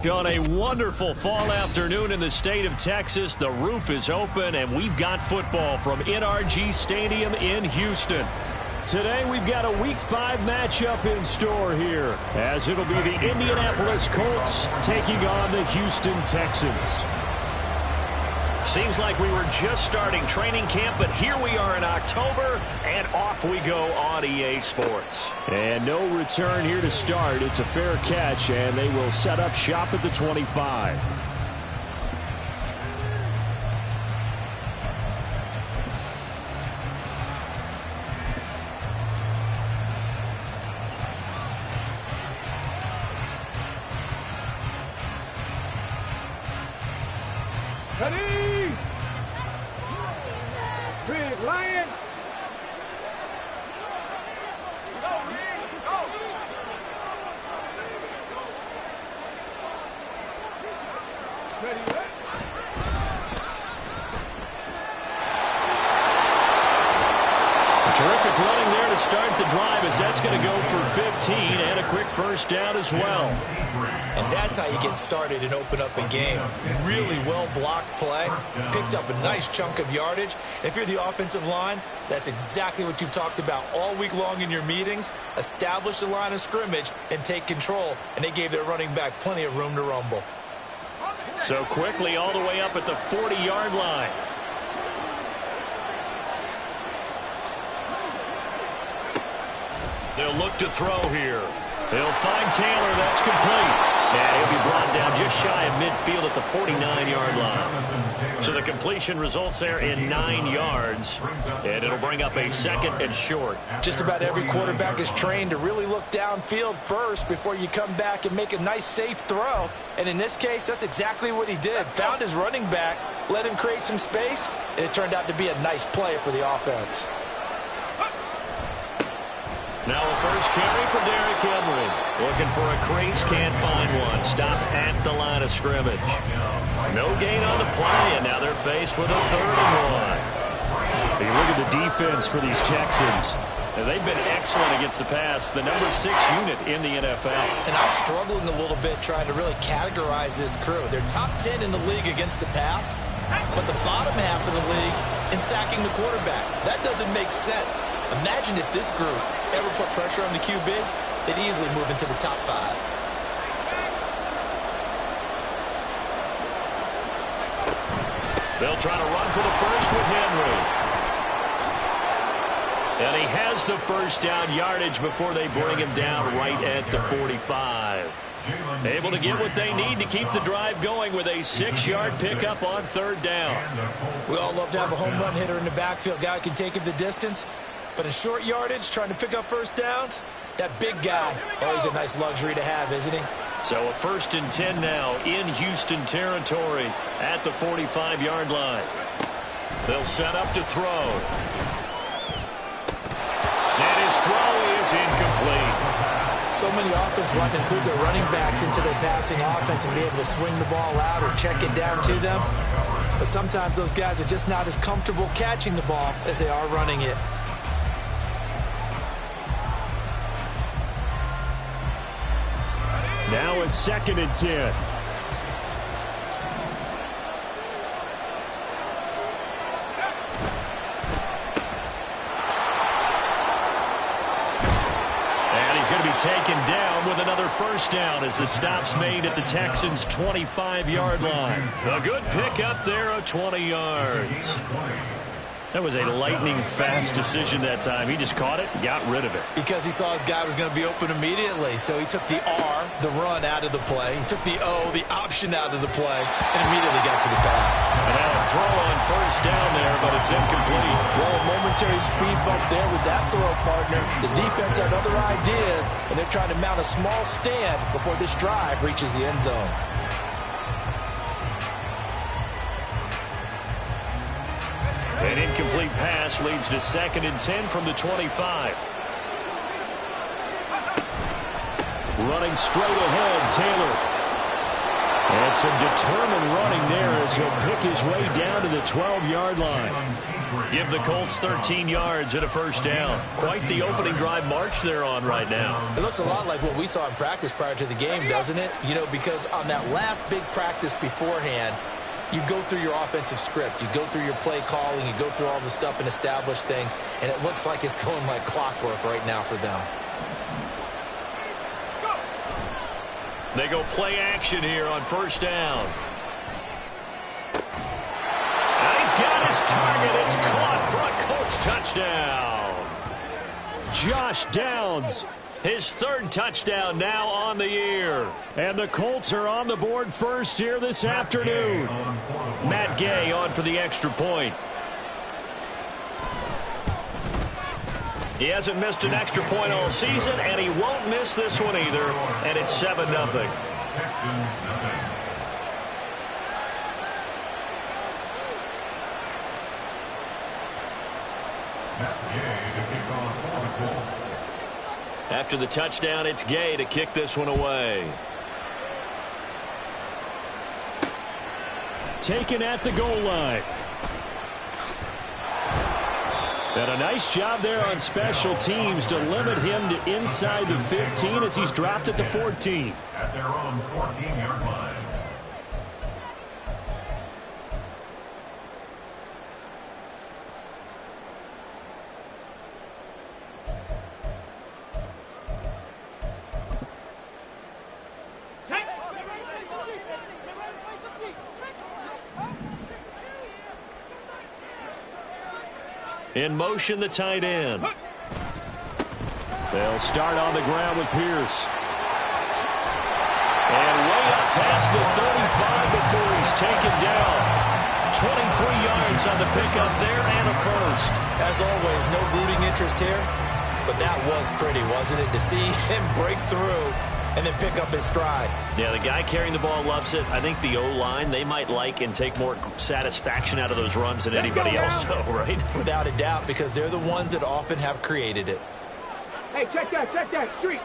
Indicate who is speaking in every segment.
Speaker 1: On a wonderful fall afternoon in the state of Texas, the roof is open, and we've got football from NRG Stadium in Houston. Today, we've got a Week 5 matchup in store here, as it'll be the Indianapolis Colts taking on the Houston Texans. Seems like we were just starting training camp, but here we are in October, and off we go on EA Sports.
Speaker 2: And no return here to start. It's a fair catch, and they will set up shop at the 25.
Speaker 3: Ready? Big Lion. Ready?
Speaker 1: Terrific running there to start the drive, as that's going to go for 15 and a quick first down as well.
Speaker 4: And that's how you get started and open up a game. Really well-blocked play, picked up a nice chunk of yardage. And if you're the offensive line, that's exactly what you've talked about all week long in your meetings. Establish the line of scrimmage and take control. And they gave their running back plenty of room to rumble.
Speaker 1: So quickly all the way up at the 40-yard line. They'll look to throw here. They'll find Taylor. That's complete. And he'll be brought down just shy of midfield at the 49-yard line. So the completion results there in 9 yards. And it'll bring up a second and short.
Speaker 4: Just about every quarterback is trained to really look downfield first before you come back and make a nice, safe throw. And in this case, that's exactly what he did. Found his running back, let him create some space, and it turned out to be a nice play for the offense.
Speaker 1: Now a first carry for Derrick Henry. Looking for a crease, can't find one. Stopped at the line of scrimmage. No gain on the play, and now they're faced with a 3rd and 1.
Speaker 2: You look at the defense for these Texans.
Speaker 1: And they've been excellent against the pass, the number 6 unit in the NFL.
Speaker 4: And I'm struggling a little bit trying to really categorize this crew. They're top 10 in the league against the pass, but the bottom half of the league in sacking the quarterback. That doesn't make sense. Imagine if this group ever put pressure on the QB, they'd easily move into the top 5.
Speaker 1: They'll try to run for the first with Henry. And he has the first down yardage before they bring him down right at the 45. Able to get what they need to keep the drive going with a 6-yard pickup on 3rd down.
Speaker 4: We all love to have a home run hitter in the backfield. Guy who can take it the distance. But in short yardage, trying to pick up first downs, that big guy, always a nice luxury to have, isn't he?
Speaker 1: So a 1st and 10 now in Houston territory at the 45-yard line. They'll set up to throw. And his throw is incomplete.
Speaker 4: So many offenses want to include their running backs into their passing offense and be able to swing the ball out or check it down to them. But sometimes those guys are just not as comfortable catching the ball as they are running it.
Speaker 2: Now a 2nd and 10.
Speaker 1: Going to be taken down with another first down as the stop's made at the Texans' 25-yard line. A good pickup there of 20 yards. That was a lightning-fast decision that time. He just caught it and got rid of it.
Speaker 4: Because he saw his guy was going to be open immediately. So he took the R, the run, out of the play. He took the O, the option, out of the play, and immediately got to the pass.
Speaker 1: And now a throw on first down there, but it's incomplete.
Speaker 3: Well, a momentary speed bump there with that throw, partner. The defense had other ideas, and they're trying to mount a small stand before this drive reaches the end zone.
Speaker 1: An incomplete pass leads to 2nd and 10 from the 25. Running straight ahead, Taylor.
Speaker 2: And some determined running there as he'll pick his way down to the 12-yard line.
Speaker 1: Give the Colts 13 yards and a first down. Quite the opening drive march they're on right now.
Speaker 4: It looks a lot like what we saw in practice prior to the game, doesn't it? You know, because on that last big practice beforehand, you go through your offensive script. You go through your play calling. You go through all the stuff and establish things. And it looks like it's going like clockwork right now for them.
Speaker 1: They go play action here on first down. And he's got his target. It's caught for a Colts touchdown.
Speaker 2: Josh Downs,
Speaker 1: his third touchdown now on the year.
Speaker 2: And the Colts are on the board first here this afternoon.
Speaker 1: Matt Gay on for the extra point. He hasn't missed an extra point all season, and he won't miss this one either. And it's 7-0. After the touchdown, it's Gay to kick this one away.
Speaker 2: Taken at the goal line. And a nice job there on special teams to limit him to inside the 15 as he's dropped at the 14.
Speaker 5: At their own 14-yard line.
Speaker 1: In motion, the tight end.
Speaker 2: They'll start on the ground with Pierce.
Speaker 1: And way up past the 35 before he's taken down. 23 yards on the pickup there and a first.
Speaker 4: As always, no rooting interest here. But that was pretty, wasn't it? To see him break through and then pick up his stride.
Speaker 1: Yeah, the guy carrying the ball loves it. I think the O-line, they might like and take more satisfaction out of those runs than anybody else, though, right?
Speaker 4: Without a doubt, because they're the ones that often have created it.
Speaker 6: Hey, check that, street.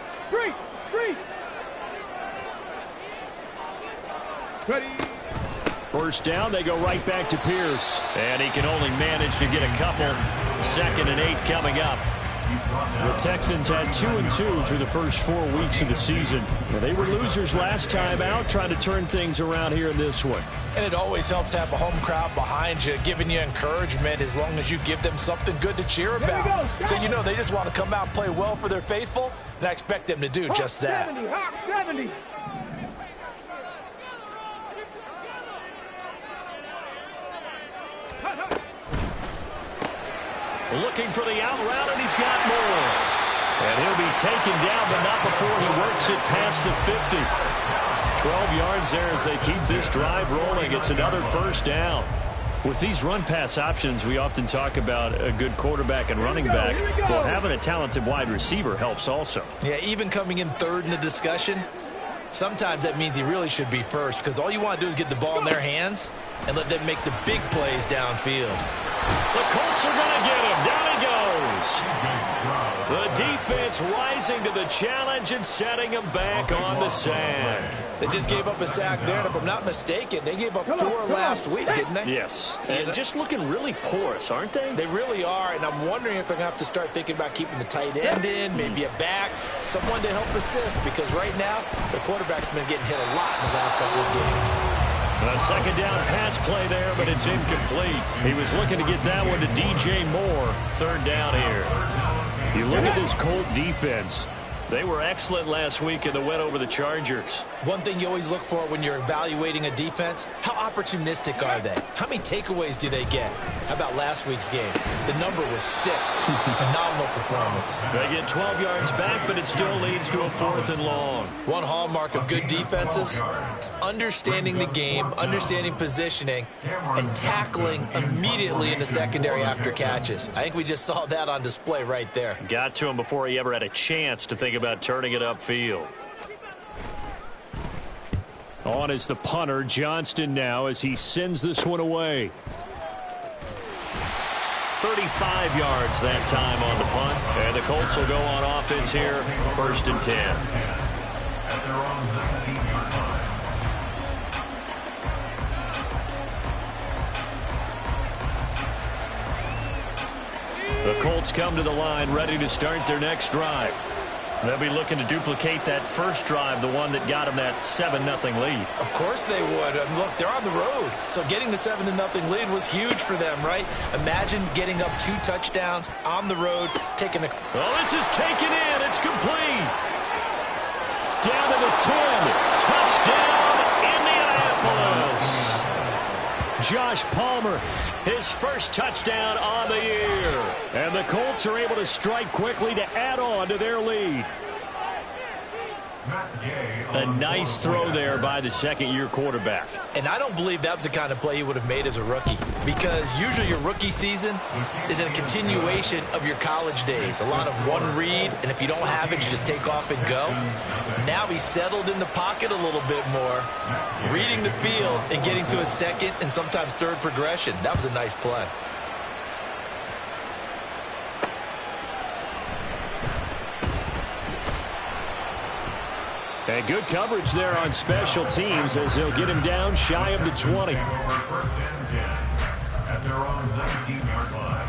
Speaker 6: Ready.
Speaker 2: First down, they go right back to Pierce.
Speaker 1: And he can only manage to get a couple. 2nd and 8 coming up.
Speaker 2: The Texans had 2-2 through the first 4 weeks of the season. They were losers last time out, trying to turn things around here in this one.
Speaker 3: And it always helps to have a home crowd behind you, giving you encouragement as long as you give them something good to cheer about. So you know they just want to come out and play well for their faithful, and I expect them to do just that.
Speaker 6: 70.
Speaker 1: Looking for the out route, and he's got more. And he'll be taken down, but not before he works it past the 50. 12 yards there as they keep this drive rolling. It's another first down. With these run-pass options, we often talk about a good quarterback and running back. Well, having a talented wide receiver helps also.
Speaker 4: Yeah, even coming in third in the discussion, sometimes that means he really should be first, because all you want to do is get the ball in their hands and let them make the big plays downfield.
Speaker 1: The Colts are going to get him. Down he goes. The defense rising to the challenge and setting him back on the sack.
Speaker 4: They just gave up a sack there, and if I'm not mistaken, they gave up 4 last week, didn't they?
Speaker 1: Yes. And just looking really porous, aren't they?
Speaker 4: They really are, and I'm wondering if they're going to have to start thinking about keeping the tight end in, maybe a back, someone to help assist, because right now, the quarterback's been getting hit a lot in the last couple of games.
Speaker 1: A second down pass play there, but it's incomplete. He was looking to get that one to DJ Moore. 3rd down here.
Speaker 2: You look at this Colt defense.
Speaker 1: They were excellent last week in the win over the Chargers.
Speaker 4: One thing you always look for when you're evaluating a defense, how opportunistic are they? How many takeaways do they get? How about last week's game? The number was 6. Phenomenal performance.
Speaker 1: They get 12 yards back, but it still leads to a 4th and long.
Speaker 4: One hallmark of good defenses is understanding the game, understanding positioning, and tackling immediately in the secondary after catches. I think we just saw that on display right there.
Speaker 1: Got to him before he ever had a chance to think about turning it upfield.
Speaker 2: On is the punter, Johnston, now as he sends this one away.
Speaker 1: 35 yards that time on the punt. And the Colts will go on offense here, 1st and 10.
Speaker 5: At their own 19-yard line.
Speaker 1: Colts come to the line, ready to start their next drive. They'll be looking to duplicate that first drive, the one that got them that 7-0 lead.
Speaker 4: Of course they would. Look, they're on the road, so getting the 7-0 lead was huge for them, right? Imagine getting up 2 touchdowns on the road, taking the...
Speaker 1: Well, this is taken in. It's complete. Down to the 10. Touchdown, Indianapolis. Josh Palmer, his first touchdown on the year. And the Colts are able to strike quickly to add on to their lead. A nice throw there by the second-year quarterback.
Speaker 4: And I don't believe that was the kind of play he would have made as a rookie, because usually your rookie season is a continuation of your college days. A lot of one read, and if you don't have it, you just take off and go. Now he's settled in the pocket a little bit more, reading the field and getting to a second and sometimes third progression. That was a nice play.
Speaker 1: And good coverage there on special teams as they'll get him down shy of the 20.
Speaker 5: First and 10 at their own 19-yard line.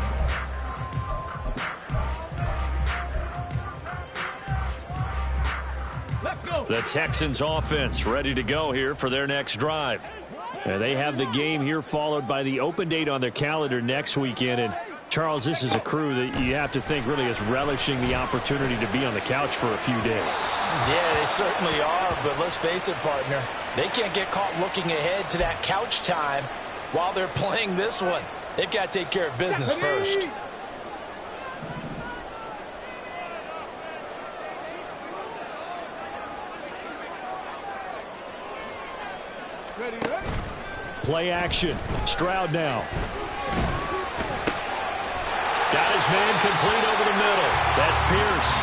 Speaker 6: Let's go.
Speaker 1: The Texans offense ready to go here for their next drive. And they have the game here followed by the open date on their calendar next weekend. And Charles, this is a crew that you have to think really is relishing the opportunity to be on the couch for a few days.
Speaker 3: Yeah, they certainly are, but let's face it, partner. They can't get caught looking ahead to that couch time while they're playing this one. They've got to take care of business first.
Speaker 6: Ready, ready.
Speaker 1: Play action. Stroud now. Got his man complete over the middle. That's Pierce.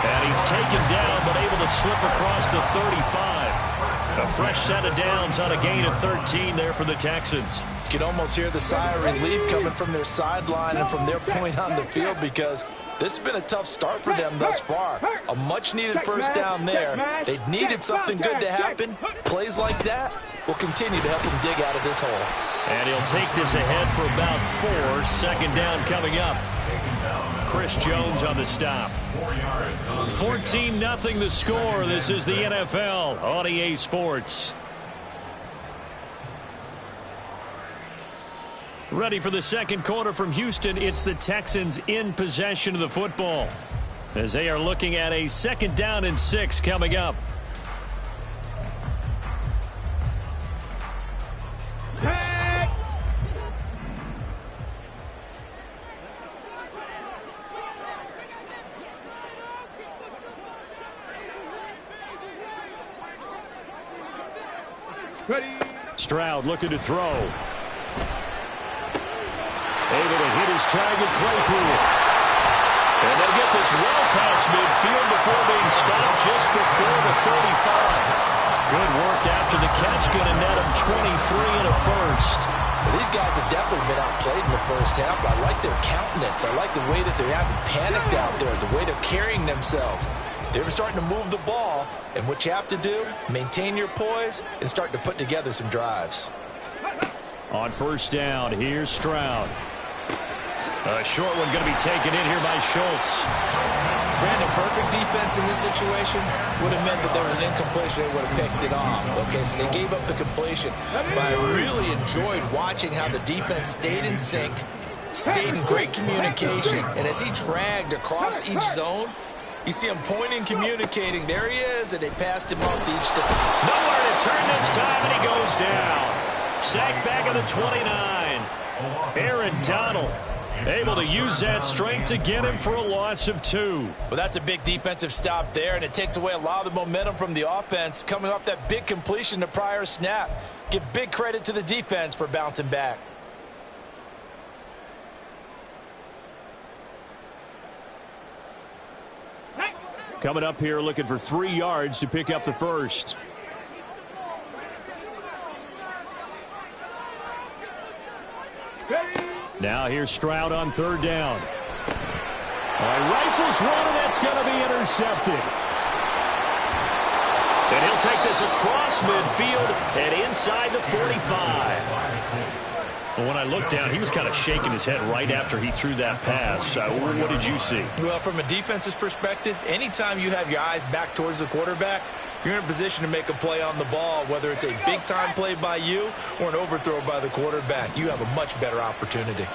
Speaker 1: And he's taken down, but able to slip across the 35. A fresh set of downs on a gain of 13 there for the Texans.
Speaker 3: You can almost hear the sigh of relief coming from their sideline and from their point on the field, because this has been a tough start for them thus far. A much-needed first down there. They needed something good to happen. Plays like that will continue to help them dig out of this hole.
Speaker 1: And he'll take this ahead for about 4. Second down coming up. Chris Jones on the stop. 14-0 the score. This is the NFL on EA Sports. Ready for the second quarter from Houston. It's the Texans in possession of the football as they are looking at a 2nd down and 6 coming up.
Speaker 6: Ready.
Speaker 1: Stroud looking to throw. Able to hit his target, Claypool. And they get this well past midfield before being stopped just before the 35. Good work after the catch, going to net him 23 and a first.
Speaker 3: Well, these guys have definitely been outplayed in the first half. I like their countenance. I like the way that they haven't panicked out there, the way they're carrying themselves. They're starting to move the ball, and what you have to do, maintain your poise and start to put together some drives.
Speaker 1: On first down, here's Stroud. A short one going to be taken in here by Schultz.
Speaker 4: Brandon, perfect defense in this situation would have meant that there was an incompletion. They would have picked it off. Okay, so they gave up the completion. But I really enjoyed watching how the defense stayed in sync, stayed in great communication. And as he dragged across each zone, you see him pointing, communicating. There he is, and they passed him off to each defender.
Speaker 1: Nowhere to turn this time, and he goes down. Sacked back at the 29. Aaron Donald able to use that strength to get him for a loss of 2.
Speaker 3: Well, that's a big defensive stop there, and it takes away a lot of the momentum from the offense coming off that big completion the prior snap. Give big credit to the defense for bouncing back.
Speaker 1: Coming up here looking for 3 yards to pick up the first. Now here's Stroud on 3rd down. Rifles one, and that's going to be intercepted. And he'll take this across midfield and inside the 45.
Speaker 2: Well, when I looked down, he was kind of shaking his head right after he threw that pass. What did you see?
Speaker 4: Well, from a defense's perspective, anytime you have your eyes back towards the quarterback, you're in a position to make a play on the ball, whether it's a big-time play by you or an overthrow by the quarterback. You have a much better opportunity.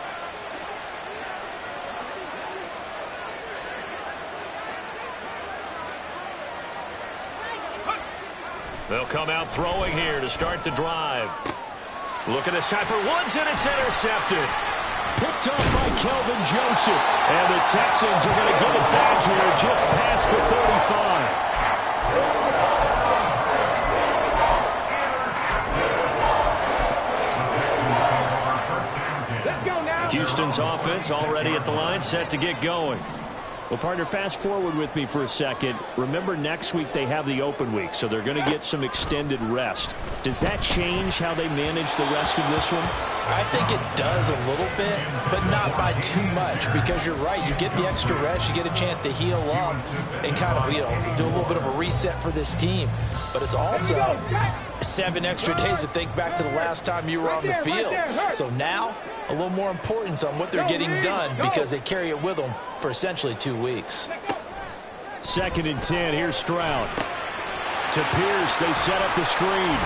Speaker 1: They'll come out throwing here to start the drive. Looking this time for Woods, and it's intercepted.
Speaker 2: Picked up by Kelvin Joseph. And the Texans are going to get it back here just past the 35. Houston's offense already at the line, set to get going. Well, partner, fast forward with me for a second. Remember, next week they have the open week, so they're going to get some extended rest. Does that change how they manage the rest of this one?
Speaker 3: I think it does a little bit, but not by too much, because you're right. You get the extra rest. You get a chance to heal up and kind of, do a little bit of a reset for this team. But it's also 7 extra days to think back to the last time you were on the field. So now, a little more importance on what they're getting done because they carry it with them for essentially 2 weeks.
Speaker 2: 2nd and 10. Here's Stroud. To Pierce, they set up the screen.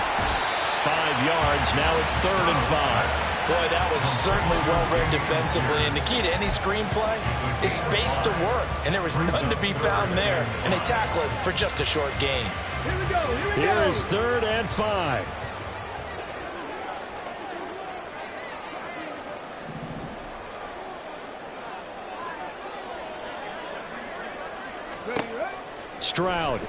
Speaker 2: 5 yards. Now it's 3rd and 5.
Speaker 3: Boy, that was certainly well-read defensively. And the key to any screenplay is space to work. And there was none to be found there. And they tackle it for just a short gain.
Speaker 2: Here is 3rd and 5. Stroud.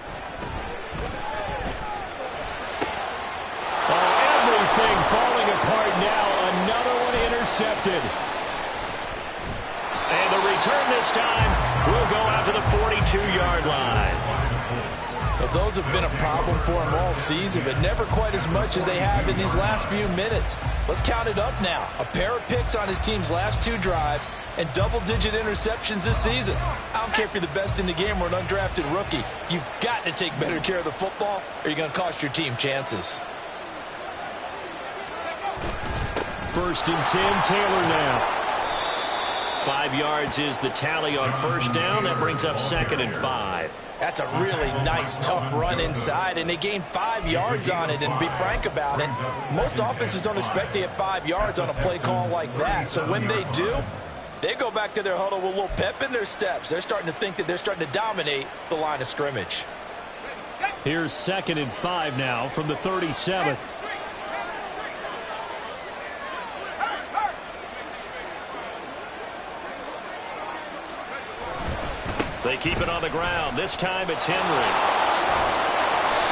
Speaker 2: Oh, everything falling apart now. Another one intercepted.
Speaker 1: And the return this time will go out to the 42-yard line.
Speaker 3: Well, those have been a problem for them all season, but never quite as much as they have in these last few minutes. Let's count it up now. A pair of picks on his team's last 2 drives and double-digit interceptions this season. I don't care if you're the best in the game or an undrafted rookie. You've got to take better care of the football or you're going to cost your team chances.
Speaker 2: 1st and 10, Taylor now.
Speaker 1: 5 yards is the tally on 1st down. That brings up 2nd and 5.
Speaker 3: That's a really nice, tough run inside, and they gained 5 yards on it. And to be frank about it, most offenses don't expect to get 5 yards on a play call like that. So when they do, they go back to their huddle with a little pep in their steps. They're starting to think that they're starting to dominate the line of scrimmage.
Speaker 2: Here's 2nd and 5 now from the 37.
Speaker 1: They keep it on the ground. This time it's Henry.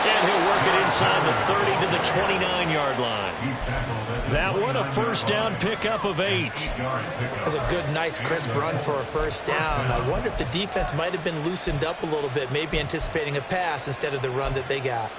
Speaker 1: And he'll work it inside the 30 to the 29-yard line.
Speaker 2: That one a 1st down pickup of 8.
Speaker 4: That's a good, nice, crisp run for a 1st down. I wonder if the defense might have been loosened up a little bit, maybe anticipating a pass instead of the run that they got.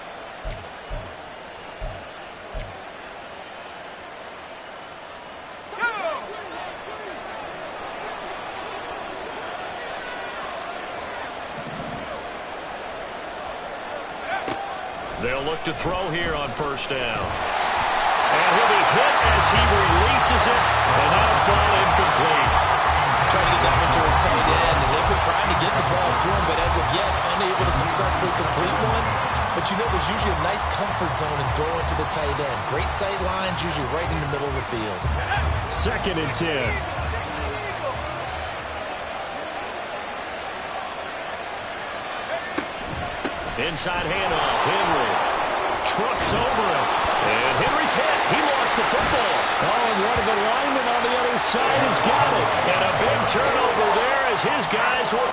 Speaker 1: They'll look to throw here on 1st down. And he'll be hit as he releases it, and that'll fall incomplete.
Speaker 4: Trying to get that one to his tight end, and they've been trying to get the ball to him, but as of yet, unable to successfully complete one. But you know there's usually a nice comfort zone in throwing to the tight end. Great sight lines, usually right in the middle of the field.
Speaker 2: 2nd and 10.
Speaker 1: Inside handoff. Henry trucks over him. And Henry's hit. He lost the football.
Speaker 2: Oh, and one of the linemen on the other side has got it.
Speaker 1: And a big turnover there as his guys will...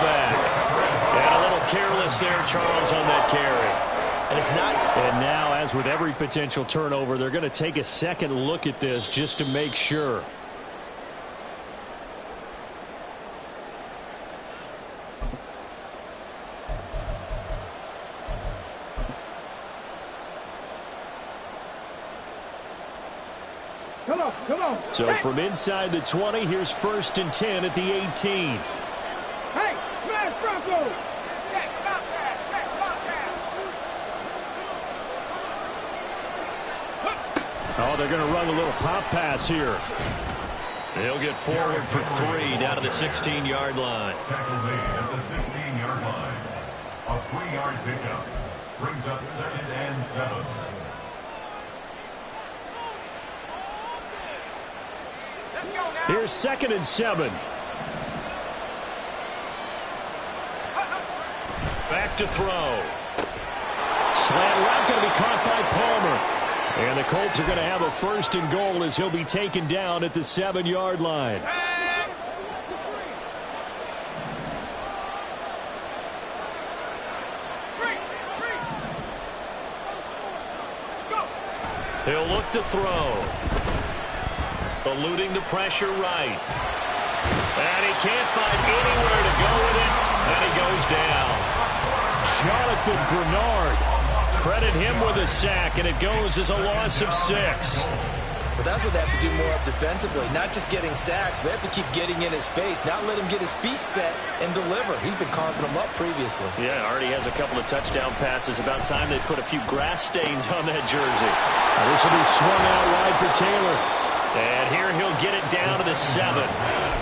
Speaker 1: back. And a little careless there, Charles, on that carry.
Speaker 4: And it's not...
Speaker 2: And now, as with every potential turnover, they're going to take a second look at this just to make sure.
Speaker 6: Come on.
Speaker 2: So from inside the 20, here's 1st and 10 at the 18.
Speaker 6: Hey, smash Bronco.
Speaker 1: Oh, they're going to run a little pop pass here. They'll get forward for 3 down to the 16-yard line.
Speaker 5: Tackle made at the 16-yard line. A 3-yard pickup brings up 2nd and 7.
Speaker 1: Here's 2nd and 7. Back to throw. Slant route going to be caught by Palmer. And the Colts are going to have a 1st and goal as he'll be taken down at the 7-yard line. He'll look to throw. Eluding the pressure right. And he can't find anywhere to go with it. And he goes down. Jonathan Bernard. Credit him with a sack, and it goes as a loss of 6.
Speaker 4: But that's what they have to do more of defensively. Not just getting sacks, but they have to keep getting in his face. Not let him get his feet set and deliver. He's been carving them up previously.
Speaker 1: Yeah, already has a couple of touchdown passes. About time they put a few grass stains on that jersey. This will be swung out wide for Taylor. And here he'll get it down to the 7.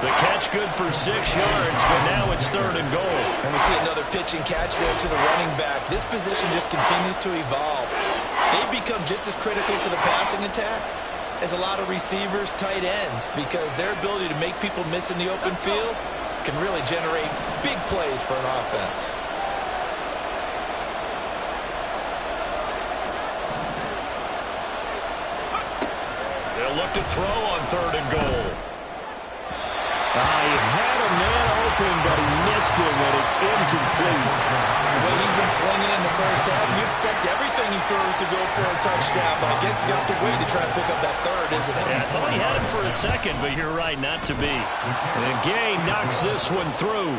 Speaker 1: The catch good for 6 yards, but now it's 3rd and goal.
Speaker 4: And we see another pitch and catch there to the running back. This position just continues to evolve. They've become just as critical to the passing attack as a lot of receivers, tight ends, because their ability to make people miss in the open field can really generate big plays for an offense.
Speaker 1: They'll look to throw on 3rd and goal. He had a man open, but he missed him, and it's incomplete.
Speaker 4: The way he's been slinging in the first half, you expect everything he throws to go for a touchdown, but I guess he's going to have to wait to try and pick up that 3rd, isn't it?
Speaker 1: Yeah, I thought he had him for a second, but you're right, not to be. And Gay knocks this one through.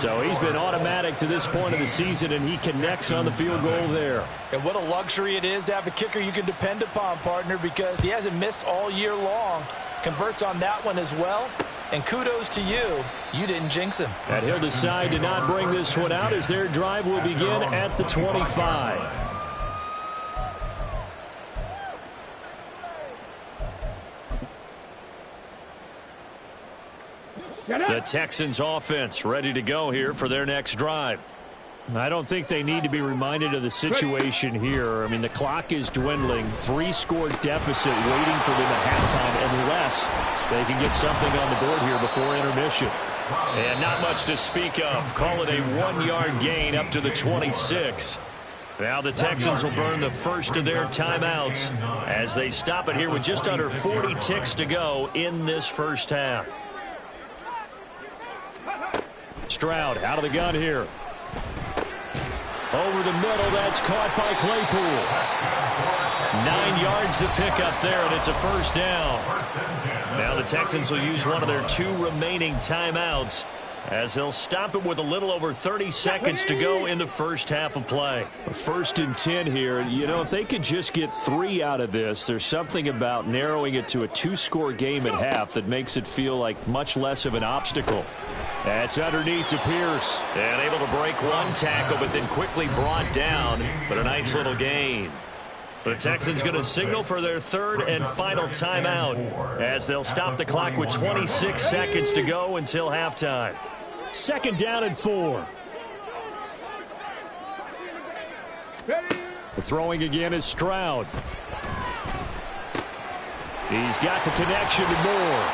Speaker 1: So he's been automatic to this point of the season, and he connects on the field goal there.
Speaker 4: And what a luxury it is to have a kicker you can depend upon, partner, because he hasn't missed all year long. Converts on that one as well. And kudos to you. You didn't jinx him.
Speaker 1: And he'll decide to not bring this one out as their drive will begin at the 25. The Texans offense ready to go here for their next drive. I don't think they need to be reminded of the situation here. I mean, the clock is dwindling. 3-score deficit waiting for them at halftime unless they can get something on the board here before intermission. And not much to speak of. Call it a 1-yard gain up to the 26. Now the Texans will burn the first of their timeouts as they stop it here with just under 40 ticks to go in this first half. Stroud out of the gun here. Over the middle, that's caught by Claypool. 9 yards to pick up there, and it's a 1st down. Now the Texans will use one of their 2 remaining timeouts as they'll stop it with a little over 30 seconds to go in the first half of play. 1st and 10 here. You know, if they could just get 3 out of this, there's something about narrowing it to a 2-score game at half that makes it feel like much less of an obstacle. That's underneath to Pierce. And able to break one tackle, but then quickly brought down. But a nice little gain. The Texans going to signal for their 3rd and final timeout as they'll stop the clock with 26 seconds to go until halftime. 2nd down and 4. The throwing again is Stroud. He's got the connection to Moore.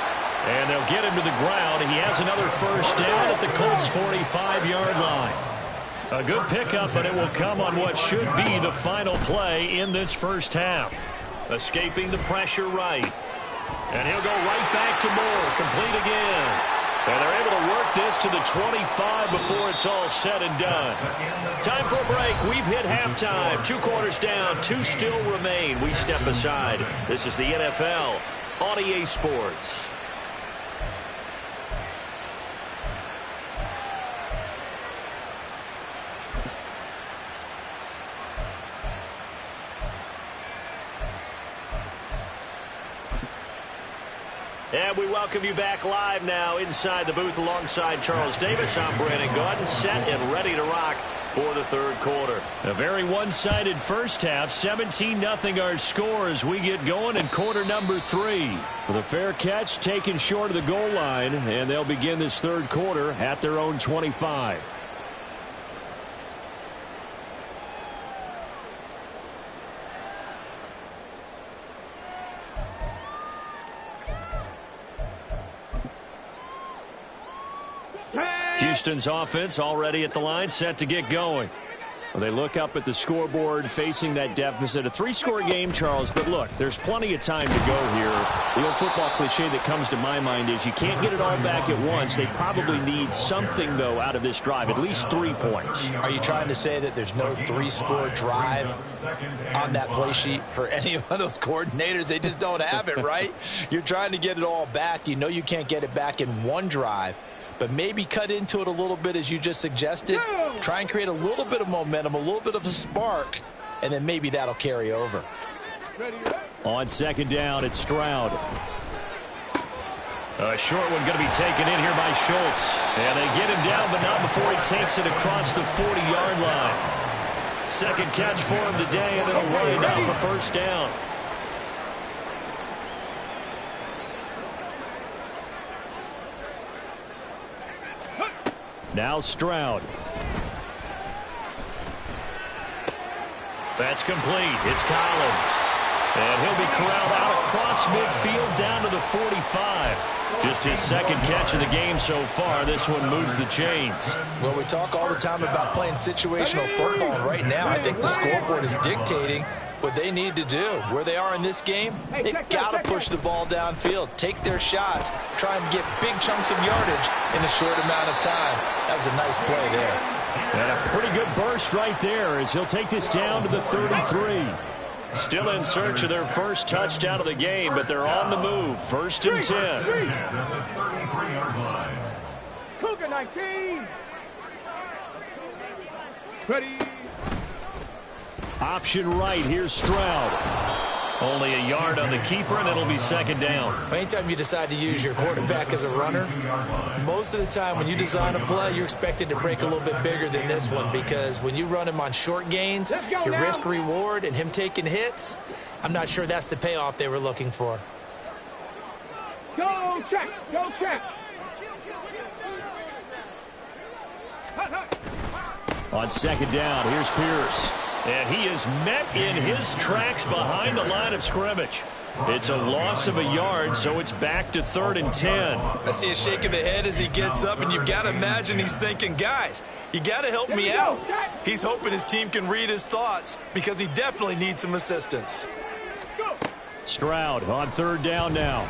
Speaker 1: And they'll get him to the ground. He has another 1st down at the Colts' 45-yard line. A good pickup, but it will come on what should be the final play in this first half. Escaping the pressure right. And he'll go right back to Moore. Complete again. And they're able to work this to the 25 before it's all said and done. Time for a break. We've hit halftime. 2 quarters down. 2 still remain. We step aside. This is the NFL on EA Sports. And we welcome you back live now inside the booth alongside Charles Davis. I'm Brandon Gaudin, set and ready to rock for the third quarter. A very one-sided first half. 17-0 our score as we get going in quarter number 3. With a fair catch taken short of the goal line, and they'll begin this third quarter at their own 25. Houston's offense already at the line, set to get going. Well, they look up at the scoreboard facing that deficit. A 3-score game, Charles, but look, there's plenty of time to go here. The old football cliche that comes to my mind is you can't get it all back at once. They probably need something, though, out of this drive, at least 3 points.
Speaker 3: Are you trying to say that there's no 3-score drive on that play sheet for any of those coordinators? They just don't have it, right? You're trying to get it all back. You know you can't get it back in one drive. But maybe cut into it a little bit as you just suggested. Try and create a little bit of momentum, a little bit of a spark, and then maybe that'll carry over.
Speaker 1: On second down, it's Stroud. A short one going to be taken in here by Schultz. And they get him down, but not before he takes it across the 40-yard line. Second catch for him today, and it'll wind up a first down. Now Stroud. That's complete. It's Collins. And he'll be corralled out across midfield down to the 45. Just his second catch of the game so far. This one moves the chains.
Speaker 3: Well, we talk all the time about playing situational football. And right now, I think the scoreboard is dictating what they need to do. Where they are in this game, they've got to push the ball downfield, take their shots, try and get big chunks of yardage in a short amount of time. That was a nice play there.
Speaker 1: And a pretty good burst right there as he'll take this down to the 33. Still in search of their first touchdown of the game, but they're on the move. First and 10.
Speaker 6: Cougar 19. Ready.
Speaker 1: Option right. Here's Stroud. Only a yard on the keeper, and it'll be second down.
Speaker 4: Anytime you decide to use your quarterback as a runner, most of the time when you design a play, you're expected to break a little bit bigger than this one, because when you run him on short gains, your risk-reward and him taking hits, I'm not sure that's the payoff they were looking for.
Speaker 6: Go check. Go check.
Speaker 1: On second down, here's Pierce. And he is met in his tracks behind the line of scrimmage. It's a loss of a yard, so it's back to 3rd and 10.
Speaker 4: I see a shake of the head as he gets up, and you've got to imagine he's thinking, guys, you got to help me out. He's hoping his team can read his thoughts because he definitely needs some assistance.
Speaker 1: Stroud on 3rd down now.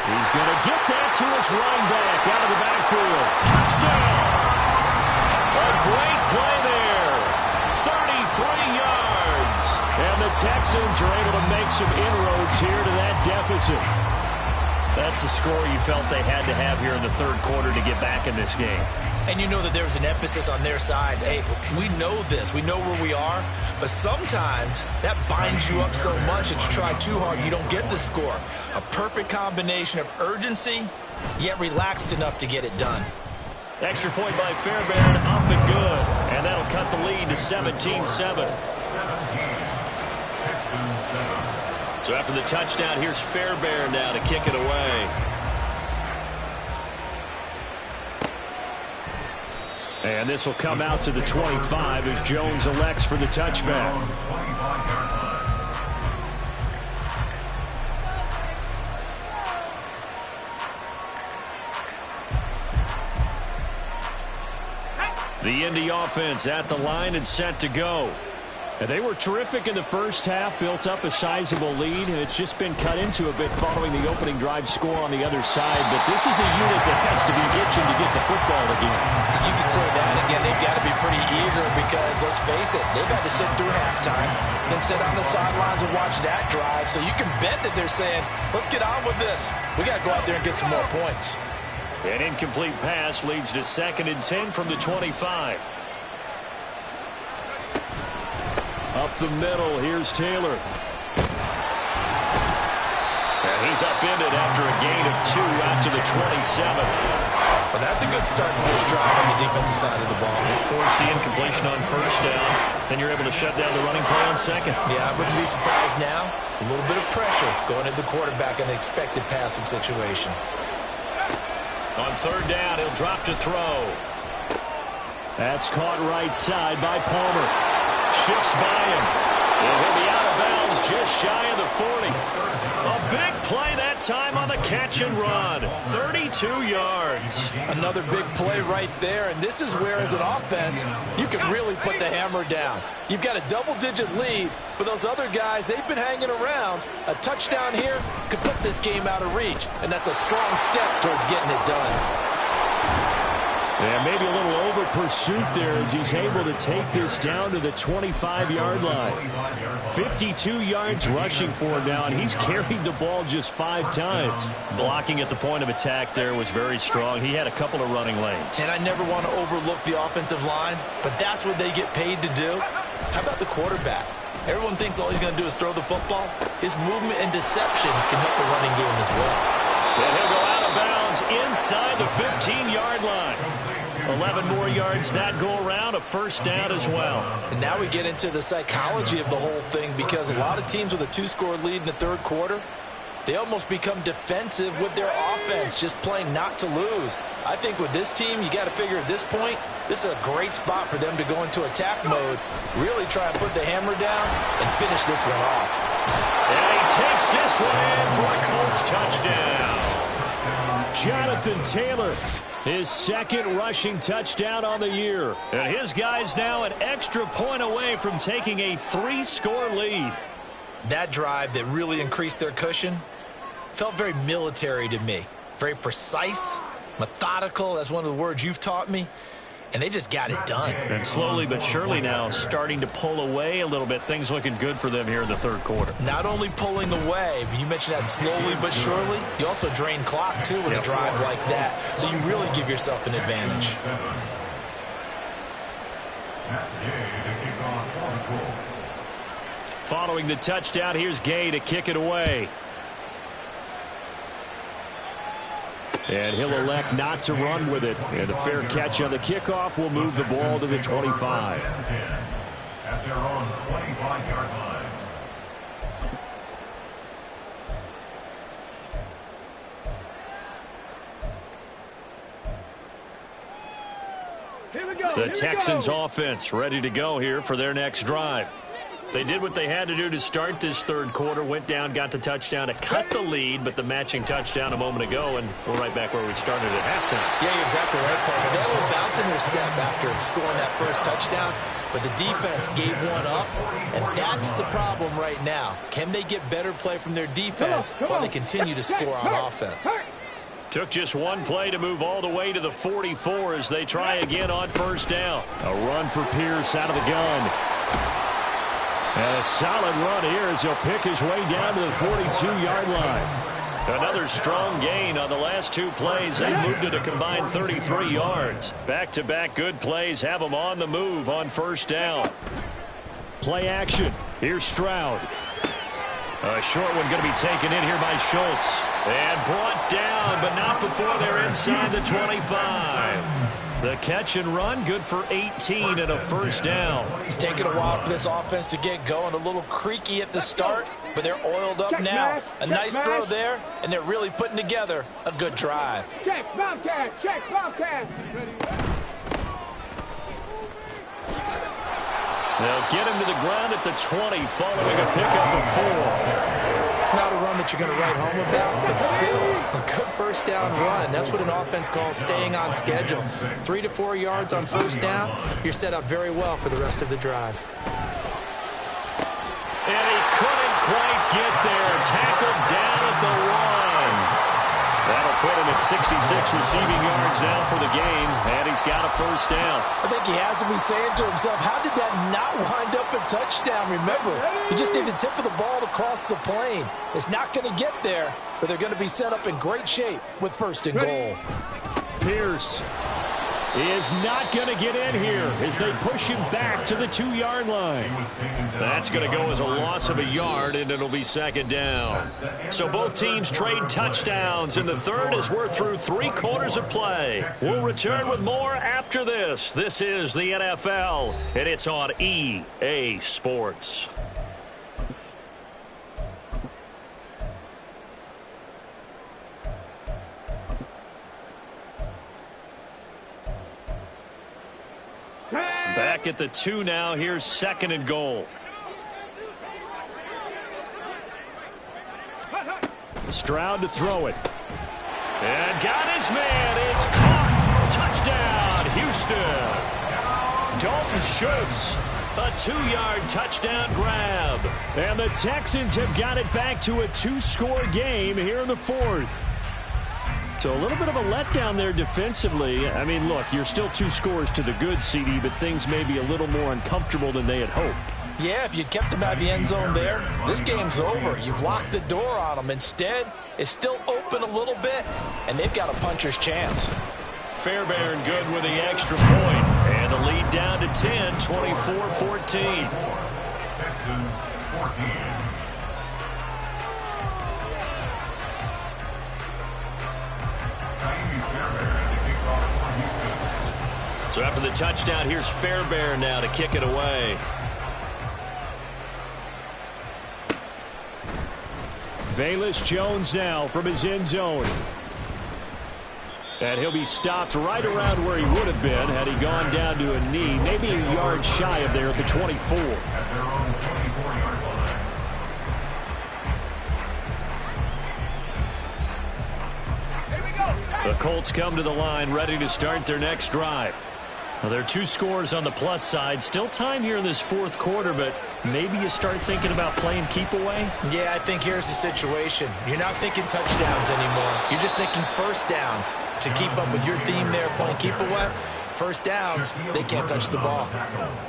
Speaker 1: He's going to get that to his running back out of the backfield. Touchdown! A great play there. 33 yards. And the Texans are able to make some inroads here to that deficit. That's the score you felt they had to have here in the third quarter to get back in this game.
Speaker 4: And you know that there was an emphasis on their side. Hey, we know this. We know where we are. But sometimes that binds you up so much that you try too hard, you don't get the score. A perfect combination of urgency, yet relaxed enough to get it done.
Speaker 1: Extra point by Fairbairn, up and good. And that'll cut the lead to 17-7. So after the touchdown, here's Fairbairn now to kick it away. And this will come out to the 25 as Jones elects for the touchback. The Indy offense at the line and set to go. And they were terrific in the first half, built up a sizable lead, and it's just been cut into a bit following the opening drive score on the other side. But this is a unit that has to be itching to get the football again.
Speaker 3: You can say that again. They've got to be pretty eager because, let's face it, they've had to sit through halftime, then sit on the sidelines and watch that drive. So you can bet that they're saying, let's get on with this. We got to go out there and get some more points.
Speaker 1: An incomplete pass leads to 2nd and 10 from the 25. Up the middle, here's Taylor. And he's upended after a gain of 2 out to the 27.
Speaker 4: Well, that's a good start to this drive on the defensive side of the ball.
Speaker 1: Force the incompletion on first down. Then you're able to shut down the running play on second.
Speaker 4: Yeah, I wouldn't be surprised now. A little bit of pressure going at the quarterback in an expected passing situation.
Speaker 1: On third down, he'll drop to throw. That's caught right side by Palmer. Shifts by him. And he'll be out of bounds just shy of the 40. A big play that time on the catch and run. 32 yards.
Speaker 3: Another big play right there, and this is where, as an offense, you can really put the hammer down. You've got a double-digit lead, but those other guys, they've been hanging around. A touchdown here could put this game out of reach, and that's a strong step towards getting it done.
Speaker 1: And maybe a little over pursuit there as he's able to take this down to the 25-yard line. 52 yards rushing for him now, and he's carried the ball just 5 times. Blocking at the point of attack there was very strong. He had a couple of running lanes.
Speaker 4: And I never want to overlook the offensive line, but that's what they get paid to do. How about the quarterback? Everyone thinks all he's going to do is throw the football. His movement and deception can help the running game as well.
Speaker 1: And he'll go out of bounds inside the 15-yard line. 11 more yards that go around, a first down as well.
Speaker 3: And now we get into the psychology of the whole thing, because a lot of teams with a 2-score lead in the third quarter, they almost become defensive with their offense, just playing not to lose. I think with this team, you got to figure at this point, this is a great spot for them to go into attack mode, really try and put the hammer down and finish this one off.
Speaker 1: And he takes this one in for a Colts touchdown. Jonathan Taylor, his second rushing touchdown on the year. And his guys now an extra point away from taking a 3-score lead.
Speaker 4: That drive that really increased their cushion felt very military to me. Very precise, methodical. That's one of the words you've taught me. And they just got it done.
Speaker 1: And slowly but surely now starting to pull away a little bit. Things looking good for them here in the third quarter.
Speaker 4: Not only pulling away, but you mentioned that slowly but surely. You also drain clock, too, with a drive like that. So you really give yourself an advantage.
Speaker 1: Following the touchdown, here's Gay to kick it away. And he'll elect not to run with it. And a fair catch on the kickoff will move the ball to the 25.
Speaker 5: At their own 25-yard line.
Speaker 6: Here we go.
Speaker 1: The Texans offense ready to go here for their next drive. They did what they had to do to start this third quarter, went down, got the touchdown to cut the lead, but the matching touchdown a moment ago, and we're right back where we started at halftime.
Speaker 4: Yeah, you're exactly right, Parker. They had a little bounce in their step after scoring that first touchdown, but the defense gave one up, and that's the problem right now. Can they get better play from their defense while they continue to score on offense?
Speaker 1: Took just one play to move all the way to the 44 as they try again on first down. A run for Pierce out of the gun. And a solid run here as he'll pick his way down to the 42-yard line. Another strong gain on the last 2 plays. They moved it a combined 33 yards. Back-to-back good plays have them on the move on first down. Play action. Here's Stroud. A short one going to be taken in here by Schultz. And brought down, but not before they're inside the 25. The catch and run, good for 18 and a first down.
Speaker 3: It's taken a while for this offense to get going. A little creaky at the start, but they're oiled up now. A nice throw there, and they're really putting together a good drive.
Speaker 6: Check, Bobcat, check, Bobcat.
Speaker 1: They'll get him to the ground at the 20 following a pickup of 4.
Speaker 4: Not a run that you're going to write home about, but still a good first down run. That's what an offense calls staying on schedule. 3 to 4 yards on first down, you're set up very well for the rest of the drive.
Speaker 1: And he couldn't quite get there. Tackled down at the 1. That'll put him at 66 receiving yards now for the game, and he's got a first down.
Speaker 3: I think he has to be saying to himself, how did that not wind up a touchdown? Remember, you just need the tip of the ball to cross the plane. It's not going to get there, but they're going to be set up in great shape with first and goal.
Speaker 1: Pierce. is not going to get in here as they push him back to the 2-yard line. That's going to go as a loss of a yard, and it'll be second down. So both teams trade touchdowns in the third as we're through 3 quarters of play. We'll return with more after this. This is the NFL, and it's on EA Sports. Back at the 2 now. Here's second and goal. Stroud to throw it. And got his man. It's caught. Touchdown, Houston. Dalton Schultz. A 2-yard touchdown grab. And the Texans have got it back to a 2-score game here in the 4th. So a little bit of a letdown there defensively. I mean, look, you're still 2 scores to the good, CD, but things may be a little more uncomfortable than they had hoped.
Speaker 3: Yeah, if you kept them out of the end zone there, this game's over. You've locked the door on them. Instead, it's still open a little bit, and they've got a puncher's chance.
Speaker 1: Fairbairn good with the extra point. And the lead down to 10, 24-14.
Speaker 5: Texans 14.
Speaker 1: So after the touchdown, here's Fairbairn now to kick it away. Velus Jones now from his end zone. And he'll be stopped right around where he would have been had he gone down to a knee, maybe a yard shy of there at the 24.
Speaker 5: At their own 24-yard line.
Speaker 1: The Colts come to the line ready to start their next drive. Well, there are 2 scores on the plus side. Still time here in this 4th quarter, but maybe you start thinking about playing keep away?
Speaker 4: Yeah, I think here's the situation. You're not thinking touchdowns anymore. You're just thinking first downs. To keep up with your theme there, playing keep away, first downs, they can't touch the ball.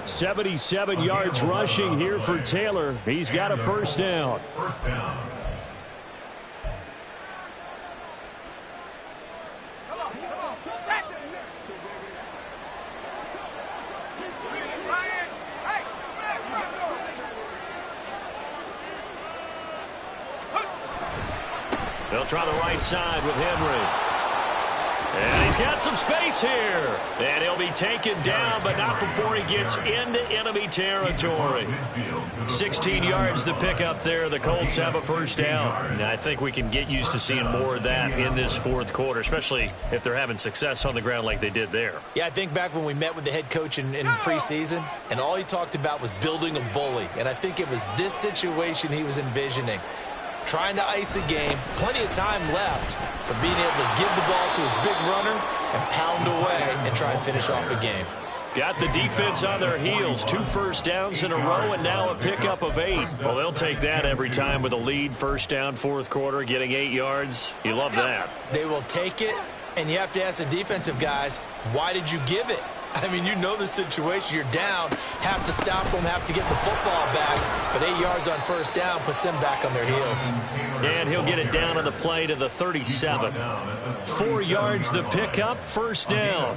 Speaker 1: 77 yards rushing here for Taylor. He's got a first down.
Speaker 5: First down.
Speaker 1: They'll try the right side with Henry. And he's got some space here. And he'll be taken down, but not before he gets into enemy territory. 16 yards to pick up there. The Colts have a first down. And I think we can get used to seeing more of that in this 4th quarter, especially if they're having success on the ground like they did there.
Speaker 4: Yeah, I think back when we met with the head coach in preseason, and all he talked about was building a bully. And I think it was this situation he was envisioning. Trying to ice a game, plenty of time left, but being able to give the ball to his big runner and pound away and try and finish off a game.
Speaker 1: Got the defense on their heels. 2 first downs in a row and now a pickup of 8. Well, they'll take that every time with a lead. First down, 4th quarter, getting 8 yards. You love that.
Speaker 4: They will take it, and you have to ask the defensive guys, why did you give it? I mean, you know the situation. You're down, have to stop them, have to get the football back. But 8 yards on first down puts them back on their heels.
Speaker 1: And he'll get it down on the play to the 37. 4 yards the pickup, first down.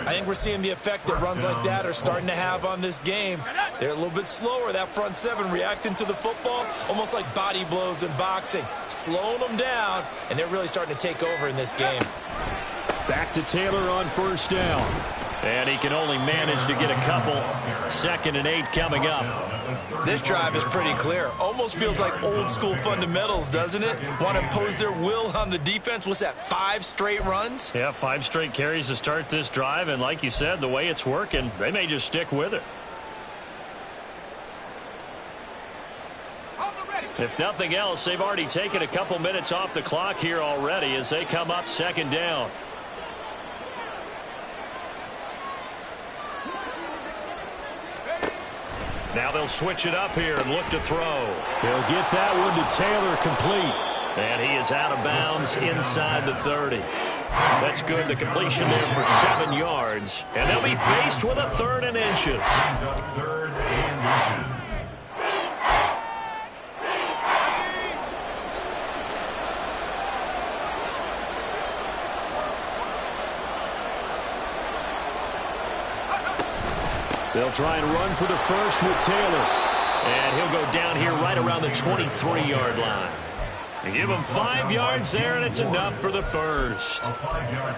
Speaker 4: I think we're seeing the effect that runs like that are starting to have on this game. They're a little bit slower, that front 7, reacting to the football, almost like body blows in boxing, slowing them down, and they're really starting to take over in this game.
Speaker 1: Back to Taylor on first down. And he can only manage to get a couple. 2nd and 8 coming up.
Speaker 4: This drive is pretty clear. Almost feels like old school fundamentals, doesn't it? Want to impose their will on the defense. What's that, 5 straight runs?
Speaker 1: Yeah, 5 straight carries to start this drive. And like you said, the way it's working, they may just stick with it. If nothing else, they've already taken a couple minutes off the clock here already as they come up 2nd down. Now they'll switch it up here and look to throw. He'll get that one to Taylor complete. And he is out of bounds inside the 30. That's good. The completion there for 7 yards. And they'll be faced with a 3rd and inches.
Speaker 5: 3rd and inches.
Speaker 1: They'll try and run for the first with Taylor. And he'll go down here right around the 23-yard line. And give him 5 yards there, and it's enough for the first.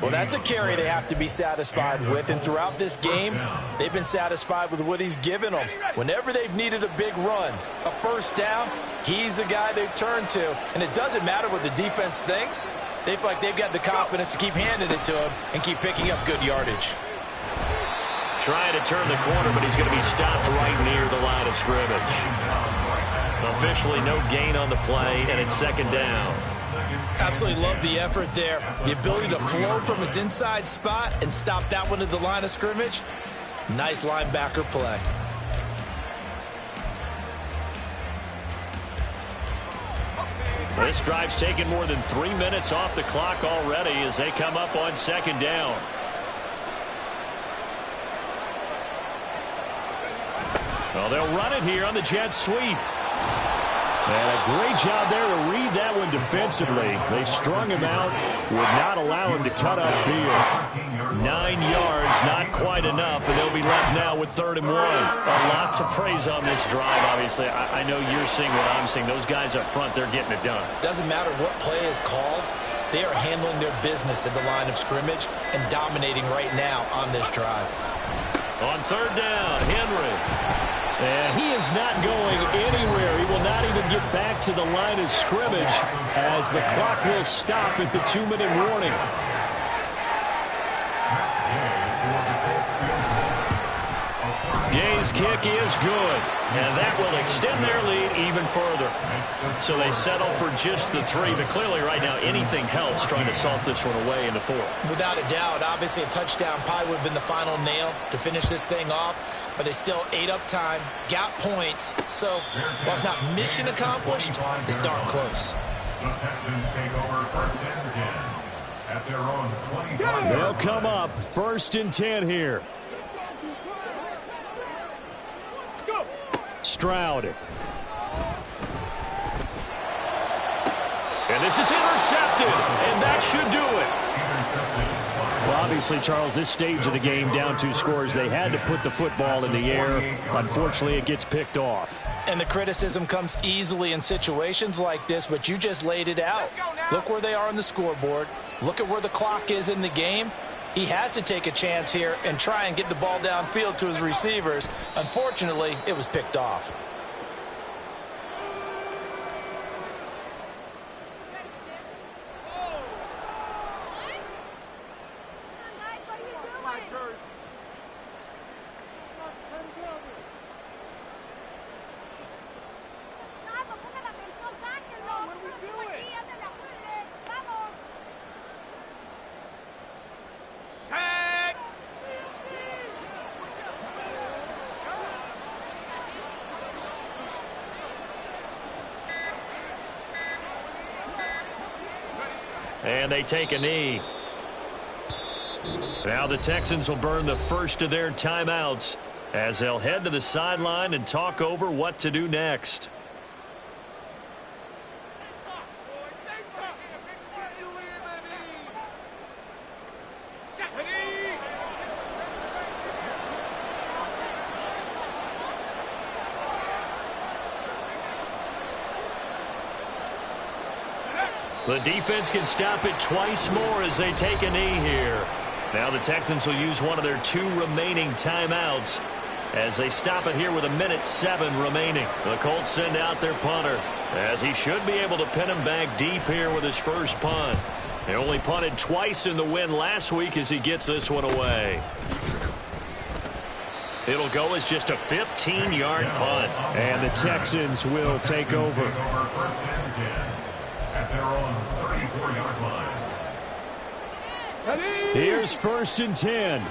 Speaker 3: Well, that's a carry they have to be satisfied with. And throughout this game, they've been satisfied with what he's given them. Whenever they've needed a big run, a first down, he's the guy they've turned to. And it doesn't matter what the defense thinks. They feel like they've got the confidence to keep handing it to him and keep picking up good yardage.
Speaker 1: Trying to turn the corner, but he's going to be stopped right near the line of scrimmage. Officially no gain on the play, and it's second down.
Speaker 4: Absolutely love the effort there. The ability to flow from his inside spot and stop that one at the line of scrimmage. Nice linebacker play.
Speaker 1: This drive's taken more than 3 minutes off the clock already as they come up on second down. Well, they'll run it here on the jet sweep. And a great job there to read that one defensively. They strung him out, would not allow him to cut upfield. 9 yards, not quite enough, and they'll be left now with 3rd and 1. A lot to praise on this drive, obviously. I know you're seeing what I'm seeing. Those guys up front, they're getting it done.
Speaker 4: Doesn't matter what play is called. They are handling their business at the line of scrimmage and dominating right now on this drive.
Speaker 1: On 3rd down, Henry. And he is not going anywhere. He will not even get back to the line of scrimmage as the clock will stop at the 2-minute warning. Gay's kick is good, and that will extend their lead even further. So they settle for just the 3, but clearly right now anything helps trying to salt this one away in the 4th.
Speaker 4: Without a doubt, obviously a touchdown probably would have been the final nail to finish this thing off, but they still ate up time, got points. So while it's not mission accomplished, it's darn close.
Speaker 5: The Texans take over 1st and 10 at their own 25.
Speaker 1: They'll come up 1st and 10 here. Stroud. And this is intercepted, and that should do it. Well, obviously, Charles, this stage of the game, down 2 scores, they had to put the football in the air. Unfortunately, it gets picked off.
Speaker 3: And the criticism comes easily in situations like this, but you just laid it out. Look where they are on the scoreboard. Look at where the clock is in the game. He has to take a chance here and try and get the ball downfield to his receivers. Unfortunately, it was picked off.
Speaker 1: And they take a knee. Now the Texans will burn the first of their timeouts as they'll head to the sideline and talk over what to do next. The defense can stop it twice more as they take a knee here. Now the Texans will use one of their 2 remaining timeouts as they stop it here with 1:07 remaining. The Colts send out their punter as he should be able to pin him back deep here with his first punt. They only punted twice in the win last week as he gets this one away. It'll go as just a 15-yard punt. And the Texans will take over.
Speaker 5: 1st and 10 at their own 34-yard line.
Speaker 1: Here's 1st and 10.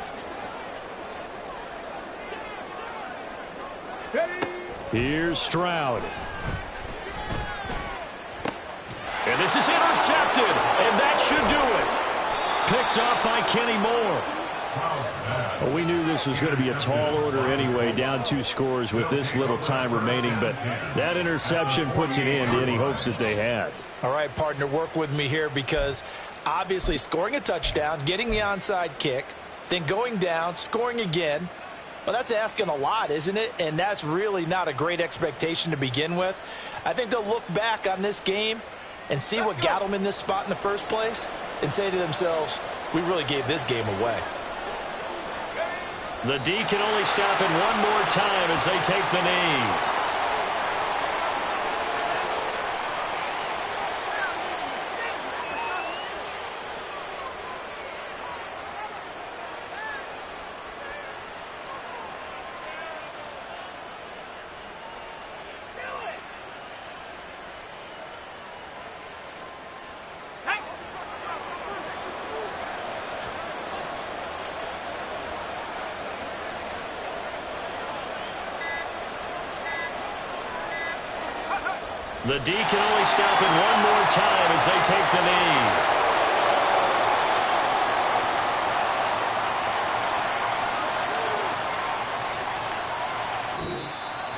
Speaker 1: Here's Stroud. And this is intercepted, and that should do it. Picked up by Kenny Moore. Well, we knew this was going to be a tall order anyway, down 2 scores with this little time remaining, but that interception puts an end to any hopes that they had.
Speaker 3: All right, partner, work with me here because obviously scoring a touchdown, getting the onside kick, then going down, scoring again. Well, that's asking a lot, isn't it? And that's really not a great expectation to begin with. I think they'll look back on this game and see what got them in this spot in the first place and say to themselves, we really gave this game away.
Speaker 1: The D can only stop it one more time as they take the knee. The D can only stop it one more time as they take the knee.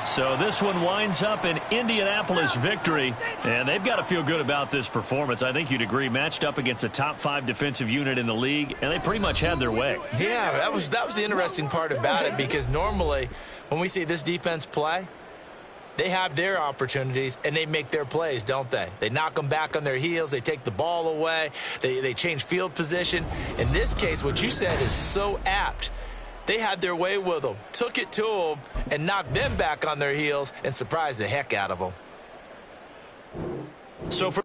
Speaker 1: So this one winds up an Indianapolis victory, and they've got to feel good about this performance. I think you'd agree, matched up against a top 5 defensive unit in the league, and they pretty much had their way.
Speaker 4: Yeah, that was the interesting part about it, because normally when we see this defense play, they have their opportunities, and they make their plays, don't they? They knock them back on their heels. They take the ball away. They change field position. In this case, what you said is so apt. They had their way with them, took it to them, and knocked them back on their heels and surprised the heck out of them.
Speaker 1: So for